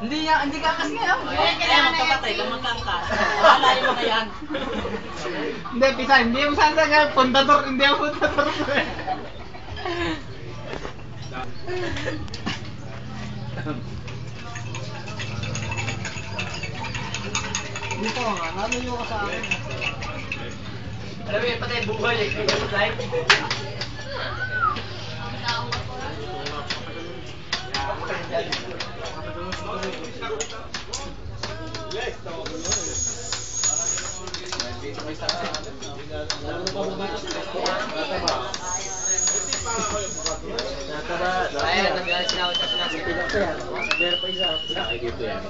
Hindi ka kasi ngayon. Kaya magkapatay, kung magkangkas. Wala yung mga yan. Hindi, pisa, hindi yung saan ka, pundador, hindi yung pundador. Dito nga, nalayo ka sa akin. Alam mo yung patay buhay eh, kaya sa live. Ayan, nag-alas na ako sa sinasabi. Meron pa isa. Nakikita yan.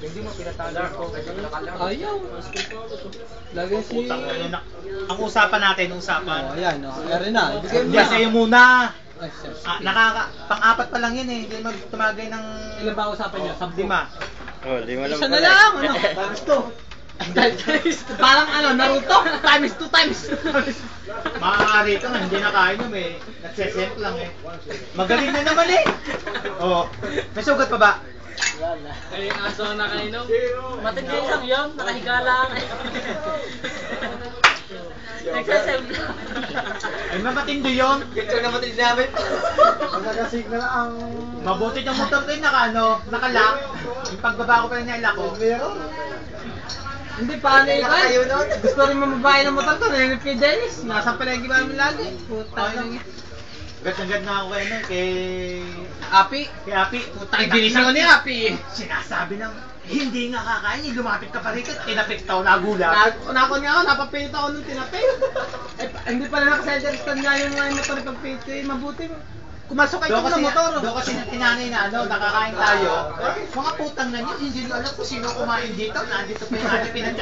Hindi mo pinatalo ko. Ayaw. Lagi si... Ang usapan natin, usapan. Oh, ayan, oh. Ayan na. Hindi sa'yo muna. Ay, sir. Pang-apat pa lang yun eh. Hindi magtumagay ng... Ilan ba usapan niya? 10. 5. Oh, lima lang Isa pala. na lang, ano? Times 2. Parang ano, Naruto, times 2 times 2. Maaari ito na, hindi nakainom eh. Nagsesemp lang eh. Magaling na naman eh. Oo. May sugat pa ba? Ay, aso na nakainom. Matindi lang yun, nakahiga lang. Nagsasave lang. Ay, matindi yun. Picture na matindi namin. Magkakasignal ang... Mabuti yung motor ko yung naka-lock. Yung pagbaba ko pa rin nila ko. Hindi pa ano yun. Gusto rin mamabahay ng motor ko, narinig kay Dennis. Nasa palagi ba namin lagi? Puta na nga. Gad na ako kay Api. Kay Api. Putang ginising ko ni Api. Sinasabi ng hindi nga kakain, lumapit ka pa rito. Tinapik tao, nagulat. Nakon nga ako, napapilit ako nung tinapik. Hindi pala naka-center stand nga yung mga motor pagpilit eh. Mabuti. Kumasok kayo ng motor. Doon kasi tinanay na nakakain tayo. Mga putang na niyo, hindi nyo alam kung sino kumain dito. Nandito pa yung ating pinantay.